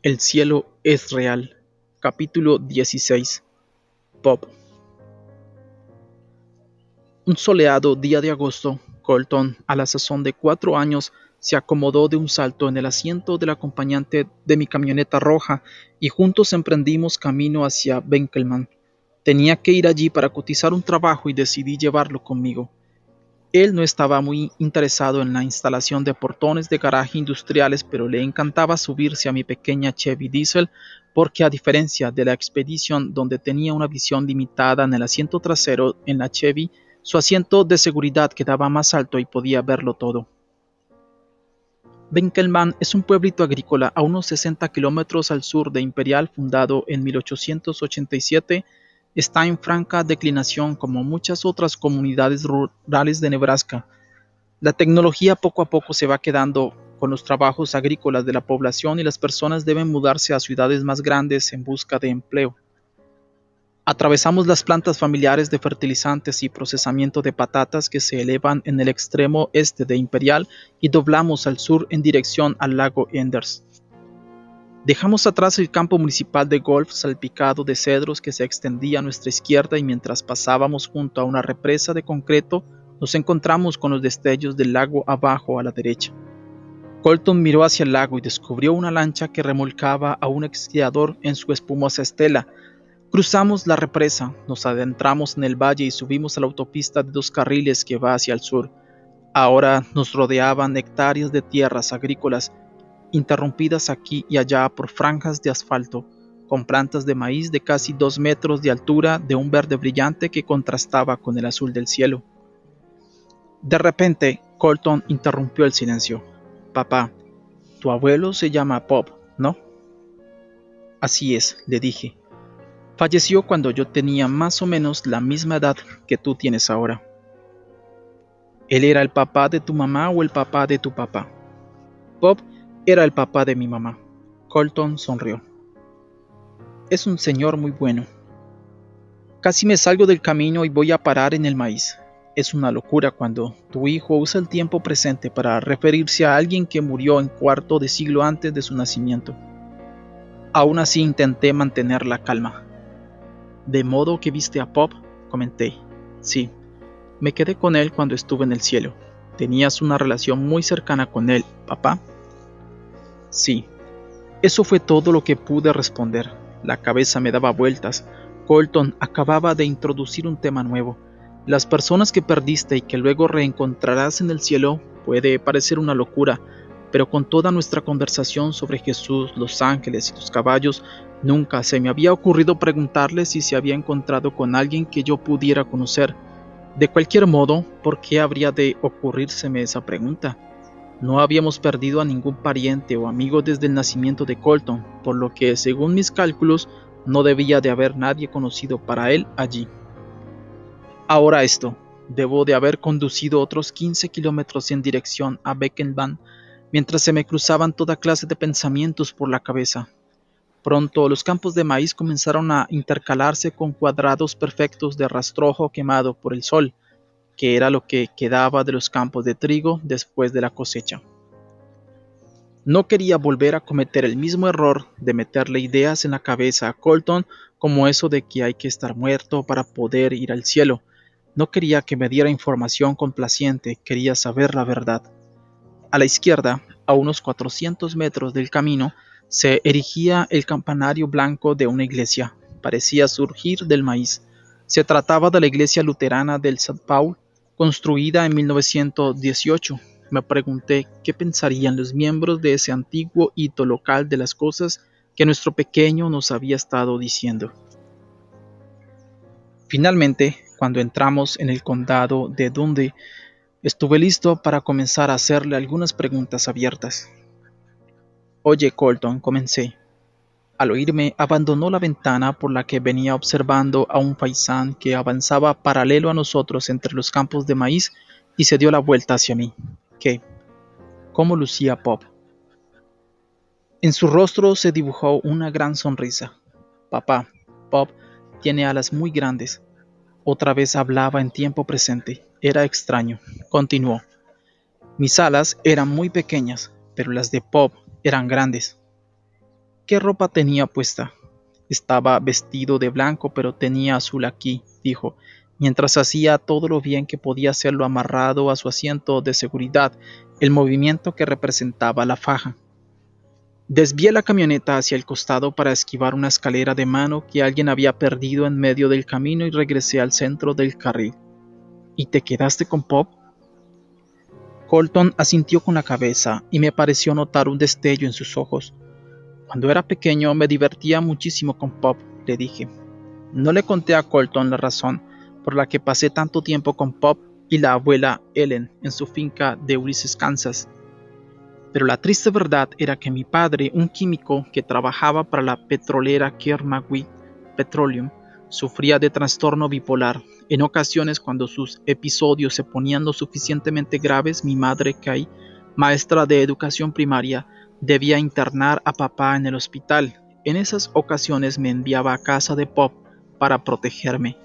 El cielo es real. Capítulo 16. Bob. Un soleado día de agosto, Colton, a la sazón de 4 años, se acomodó de un salto en el asiento del acompañante de mi camioneta roja y juntos emprendimos camino hacia Benkelman. Tenía que ir allí para cotizar un trabajo y decidí llevarlo conmigo. Él no estaba muy interesado en la instalación de portones de garaje industriales, pero le encantaba subirse a mi pequeña Chevy Diesel porque, a diferencia de la expedición donde tenía una visión limitada en el asiento trasero, en la Chevy su asiento de seguridad quedaba más alto y podía verlo todo. Benkelman es un pueblito agrícola a unos 60 kilómetros al sur de Imperial, fundado en 1887. Está en franca declinación como muchas otras comunidades rurales de Nebraska. La tecnología poco a poco se va quedando con los trabajos agrícolas de la población y las personas deben mudarse a ciudades más grandes en busca de empleo. Atravesamos las plantas familiares de fertilizantes y procesamiento de patatas que se elevan en el extremo este de Imperial y doblamos al sur en dirección al lago Enders. Dejamos atrás el campo municipal de golf salpicado de cedros que se extendía a nuestra izquierda y mientras pasábamos junto a una represa de concreto nos encontramos con los destellos del lago abajo a la derecha. Colton miró hacia el lago y descubrió una lancha que remolcaba a un esquiador en su espumosa estela. Cruzamos la represa, nos adentramos en el valle y subimos a la autopista de 2 carriles que va hacia el sur. Ahora nos rodeaban hectáreas de tierras agrícolas, interrumpidas aquí y allá por franjas de asfalto, con plantas de maíz de casi 2 metros de altura de un verde brillante que contrastaba con el azul del cielo. De repente, Colton interrumpió el silencio. Papá, tu abuelo se llama Bob, ¿no? Así es, le dije. Falleció cuando yo tenía más o menos la misma edad que tú tienes ahora. ¿Él era el papá de tu mamá o el papá de tu papá? Bob era el papá de mi mamá. Colton sonrió. Es un señor muy bueno. Casi me salgo del camino y voy a parar en el maíz. Es una locura cuando tu hijo usa el tiempo presente para referirse a alguien que murió en cuarto de siglo antes de su nacimiento. Aún así intenté mantener la calma. ¿De modo que viste a Bob?, comenté. Sí, me quedé con él cuando estuve en el cielo. ¿Tenías una relación muy cercana con él, papá? Sí. Eso fue todo lo que pude responder. La cabeza me daba vueltas. Colton acababa de introducir un tema nuevo. Las personas que perdiste y que luego reencontrarás en el cielo puede parecer una locura, pero con toda nuestra conversación sobre Jesús, los ángeles y los caballos, nunca se me había ocurrido preguntarle si se había encontrado con alguien que yo pudiera conocer. De cualquier modo, ¿por qué habría de ocurrírseme esa pregunta? No habíamos perdido a ningún pariente o amigo desde el nacimiento de Colton, por lo que, según mis cálculos, no debía de haber nadie conocido para él allí. Ahora esto, debo de haber conducido otros 15 kilómetros en dirección a Beckenbach, mientras se me cruzaban toda clase de pensamientos por la cabeza. Pronto los campos de maíz comenzaron a intercalarse con cuadrados perfectos de rastrojo quemado por el sol, que era lo que quedaba de los campos de trigo después de la cosecha. No quería volver a cometer el mismo error de meterle ideas en la cabeza a Colton como eso de que hay que estar muerto para poder ir al cielo. No quería que me diera información complaciente, quería saber la verdad. A la izquierda, a unos 400 metros del camino, se erigía el campanario blanco de una iglesia. Parecía surgir del maíz. Se trataba de la iglesia luterana del St. Paul, construida en 1918. Me pregunté qué pensarían los miembros de ese antiguo hito local de las cosas que nuestro pequeño nos había estado diciendo. Finalmente, cuando entramos en el condado de Dundee, estuve listo para comenzar a hacerle algunas preguntas abiertas. Oye, Colton, comencé. Al oírme, abandonó la ventana por la que venía observando a un faisán que avanzaba paralelo a nosotros entre los campos de maíz y se dio la vuelta hacia mí. ¿Qué? ¿Cómo lucía Bob? En su rostro se dibujó una gran sonrisa. Papá, Bob tiene alas muy grandes. Otra vez hablaba en tiempo presente. Era extraño. Continuó. Mis alas eran muy pequeñas, pero las de Bob eran grandes. ¿Qué ropa tenía puesta? Estaba vestido de blanco, pero tenía azul aquí, dijo, mientras hacía todo lo bien que podía hacerlo amarrado a su asiento de seguridad, el movimiento que representaba la faja. Desvié la camioneta hacia el costado para esquivar una escalera de mano que alguien había perdido en medio del camino y regresé al centro del carril. ¿Y te quedaste con Pop? Colton asintió con la cabeza y me pareció notar un destello en sus ojos. Cuando era pequeño me divertía muchísimo con Pop, le dije. No le conté a Colton la razón por la que pasé tanto tiempo con Pop y la abuela Ellen en su finca de Ulysses, Kansas. Pero la triste verdad era que mi padre, un químico que trabajaba para la petrolera Kerr-McGee Petroleum, sufría de trastorno bipolar. En ocasiones, cuando sus episodios se ponían lo suficientemente graves, mi madre, Kay, maestra de educación primaria, debía internar a papá en el hospital. En esas ocasiones me enviaba a casa de Pop para protegerme.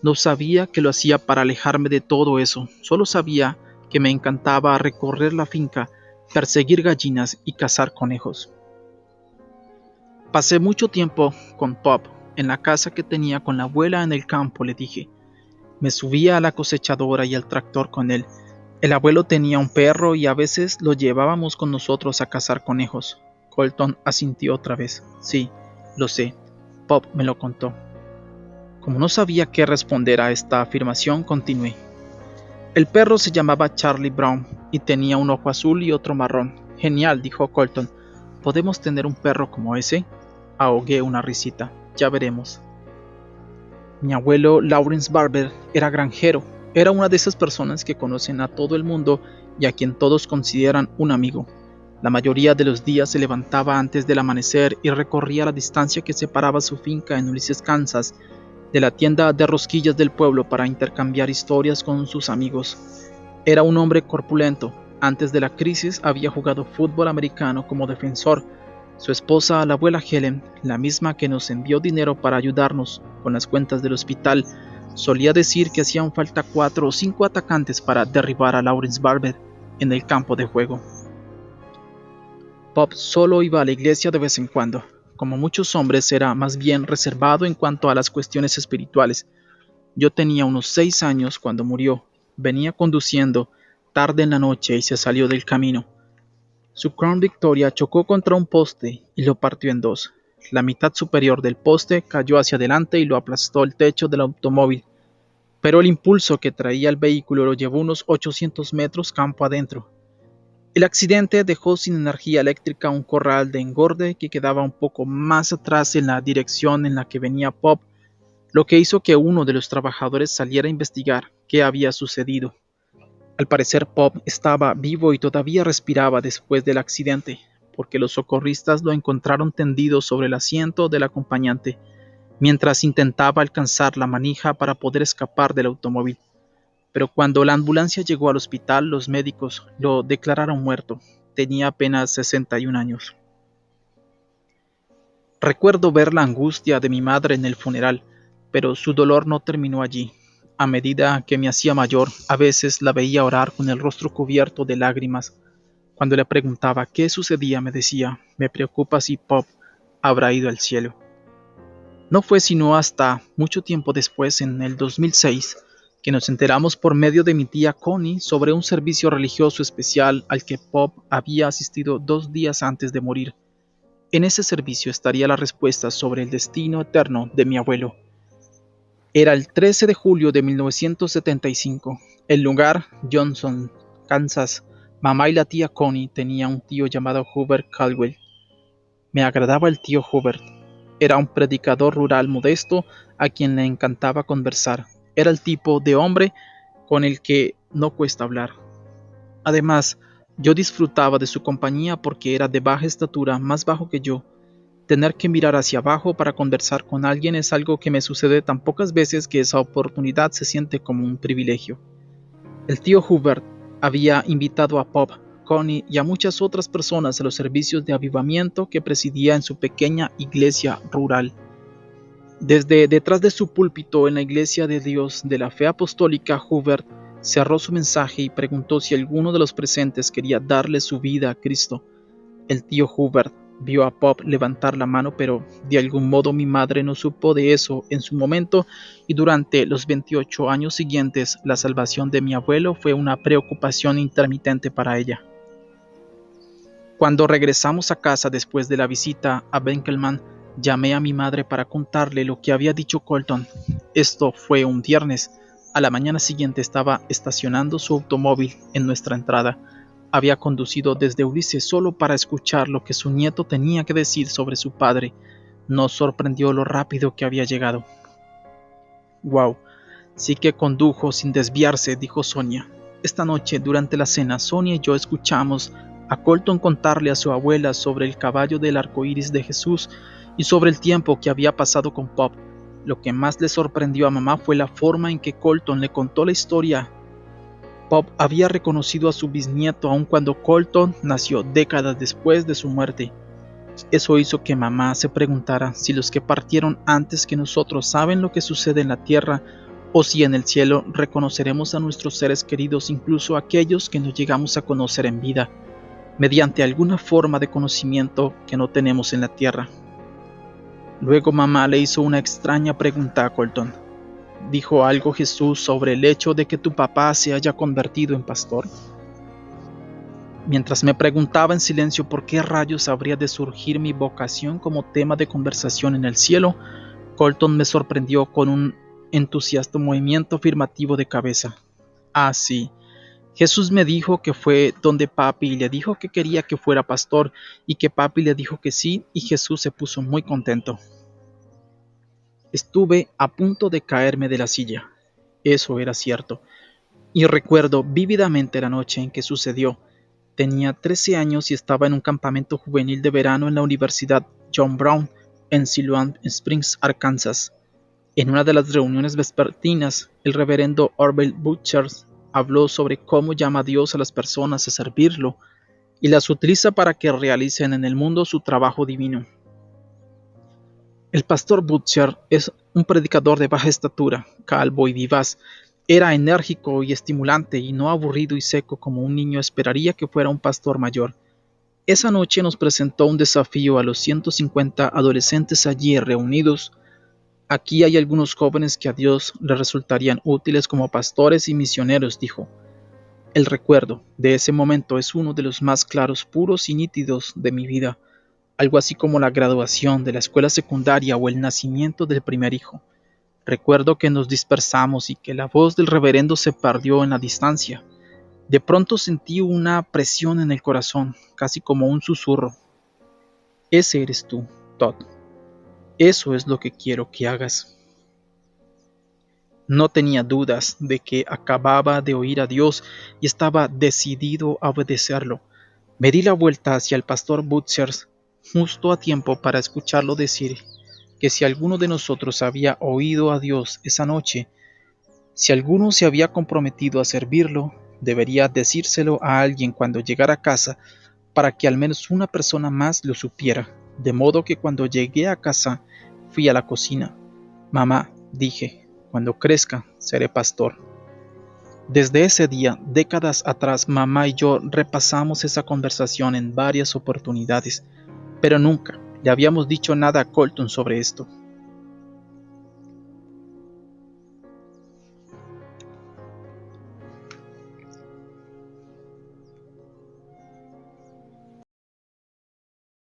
No sabía que lo hacía para alejarme de todo eso, solo sabía que me encantaba recorrer la finca, perseguir gallinas y cazar conejos. Pasé mucho tiempo con Pop en la casa que tenía con la abuela en el campo, le dije. Me subía a la cosechadora y al tractor con él. El abuelo tenía un perro y a veces lo llevábamos con nosotros a cazar conejos. Colton asintió otra vez. Sí, lo sé. Pop me lo contó. Como no sabía qué responder a esta afirmación, continué. El perro se llamaba Charlie Brown y tenía un ojo azul y otro marrón. Genial, dijo Colton. ¿Podemos tener un perro como ese? Ahogué una risita. Ya veremos. Mi abuelo Lawrence Barber era granjero. Era una de esas personas que conocen a todo el mundo y a quien todos consideran un amigo. La mayoría de los días se levantaba antes del amanecer y recorría la distancia que separaba su finca en Ulysses, Kansas, de la tienda de rosquillas del pueblo para intercambiar historias con sus amigos. Era un hombre corpulento. Antes de la crisis había jugado fútbol americano como defensor. Su esposa, la abuela Helen, la misma que nos envió dinero para ayudarnos con las cuentas del hospital, solía decir que hacían falta 4 o 5 atacantes para derribar a Lawrence Barber en el campo de juego. Pop solo iba a la iglesia de vez en cuando. Como muchos hombres, era más bien reservado en cuanto a las cuestiones espirituales. Yo tenía unos 6 años cuando murió. Venía conduciendo tarde en la noche y se salió del camino. Su Crown Victoria chocó contra un poste y lo partió en dos. La mitad superior del poste cayó hacia adelante y lo aplastó el techo del automóvil, pero el impulso que traía el vehículo lo llevó unos 800 metros campo adentro. El accidente dejó sin energía eléctrica un corral de engorde que quedaba un poco más atrás en la dirección en la que venía Pop, lo que hizo que uno de los trabajadores saliera a investigar qué había sucedido. Al parecer Pop estaba vivo y todavía respiraba después del accidente, porque los socorristas lo encontraron tendido sobre el asiento del acompañante, mientras intentaba alcanzar la manija para poder escapar del automóvil. Pero cuando la ambulancia llegó al hospital, los médicos lo declararon muerto. Tenía apenas 61 años. Recuerdo ver la angustia de mi madre en el funeral, pero su dolor no terminó allí. A medida que me hacía mayor, a veces la veía orar con el rostro cubierto de lágrimas. Cuando le preguntaba qué sucedía, me decía, me preocupa si Pop habrá ido al cielo. No fue sino hasta mucho tiempo después, en el 2006, que nos enteramos por medio de mi tía Connie sobre un servicio religioso especial al que Pop había asistido 2 días antes de morir. En ese servicio estaría la respuesta sobre el destino eterno de mi abuelo. Era el 13 de julio de 1975. El lugar, Johnson, Kansas. Mamá y la tía Connie tenían un tío llamado Hubert Caldwell. Me agradaba el tío Hubert. Era un predicador rural modesto a quien le encantaba conversar. Era el tipo de hombre con el que no cuesta hablar. Además, yo disfrutaba de su compañía porque era de baja estatura, más bajo que yo. Tener que mirar hacia abajo para conversar con alguien es algo que me sucede tan pocas veces que esa oportunidad se siente como un privilegio. El tío Hubert había invitado a Pop, Connie y a muchas otras personas a los servicios de avivamiento que presidía en su pequeña iglesia rural. Desde detrás de su púlpito en la Iglesia de Dios de la Fe Apostólica, Hubert cerró su mensaje y preguntó si alguno de los presentes quería darle su vida a Cristo. El tío Hubert Vio a Pop levantar la mano, pero de algún modo mi madre no supo de eso en su momento y durante los 28 años siguientes la salvación de mi abuelo fue una preocupación intermitente para ella. Cuando regresamos a casa después de la visita a Benkelman, llamé a mi madre para contarle lo que había dicho Colton. Esto fue un viernes. A la mañana siguiente estaba estacionando su automóvil en nuestra entrada. Había conducido desde Ulises solo para escuchar lo que su nieto tenía que decir sobre su padre. Nos sorprendió lo rápido que había llegado. Wow, sí que condujo sin desviarse, dijo Sonia. Esta noche, durante la cena, Sonia y yo escuchamos a Colton contarle a su abuela sobre el caballo del arco iris de Jesús y sobre el tiempo que había pasado con Pop. Lo que más le sorprendió a mamá fue la forma en que Colton le contó la historia. Pop había reconocido a su bisnieto aun cuando Colton nació décadas después de su muerte. Eso hizo que mamá se preguntara si los que partieron antes que nosotros saben lo que sucede en la tierra o si en el cielo reconoceremos a nuestros seres queridos, incluso aquellos que no llegamos a conocer en vida, mediante alguna forma de conocimiento que no tenemos en la tierra. Luego mamá le hizo una extraña pregunta a Colton. ¿Dijo algo Jesús sobre el hecho de que tu papá se haya convertido en pastor? Mientras me preguntaba en silencio por qué rayos habría de surgir mi vocación como tema de conversación en el cielo, Colton me sorprendió con un entusiasta movimiento afirmativo de cabeza. Ah, sí. Jesús me dijo que fue donde papi y le dijo que quería que fuera pastor y que papi le dijo que sí y Jesús se puso muy contento. Estuve a punto de caerme de la silla. Eso era cierto. Y recuerdo vívidamente la noche en que sucedió. Tenía 13 años y estaba en un campamento juvenil de verano en la Universidad John Brown, en Siloam Springs, Arkansas. En una de las reuniones vespertinas, el reverendo Orville Butcher habló sobre cómo llama a Dios a las personas a servirlo y las utiliza para que realicen en el mundo su trabajo divino. El pastor Butcher es un predicador de baja estatura, calvo y vivaz. Era enérgico y estimulante y no aburrido y seco como un niño esperaría que fuera un pastor mayor. Esa noche nos presentó un desafío a los 150 adolescentes allí reunidos. Aquí hay algunos jóvenes que a Dios le resultarían útiles como pastores y misioneros, dijo. El recuerdo de ese momento es uno de los más claros, puros y nítidos de mi vida, algo así como la graduación de la escuela secundaria o el nacimiento del primer hijo. Recuerdo que nos dispersamos y que la voz del reverendo se perdió en la distancia. De pronto sentí una presión en el corazón, casi como un susurro. Ese eres tú, Todd. Eso es lo que quiero que hagas. No tenía dudas de que acababa de oír a Dios y estaba decidido a obedecerlo. Me di la vuelta hacia el pastor Butcher justo a tiempo para escucharlo decir que si alguno de nosotros había oído a Dios esa noche, si alguno se había comprometido a servirlo, debería decírselo a alguien cuando llegara a casa para que al menos una persona más lo supiera. De modo que cuando llegué a casa, fui a la cocina. Mamá, dije, cuando crezca, seré pastor. Desde ese día, décadas atrás, mamá y yo repasamos esa conversación en varias oportunidades, pero nunca le habíamos dicho nada a Colton sobre esto.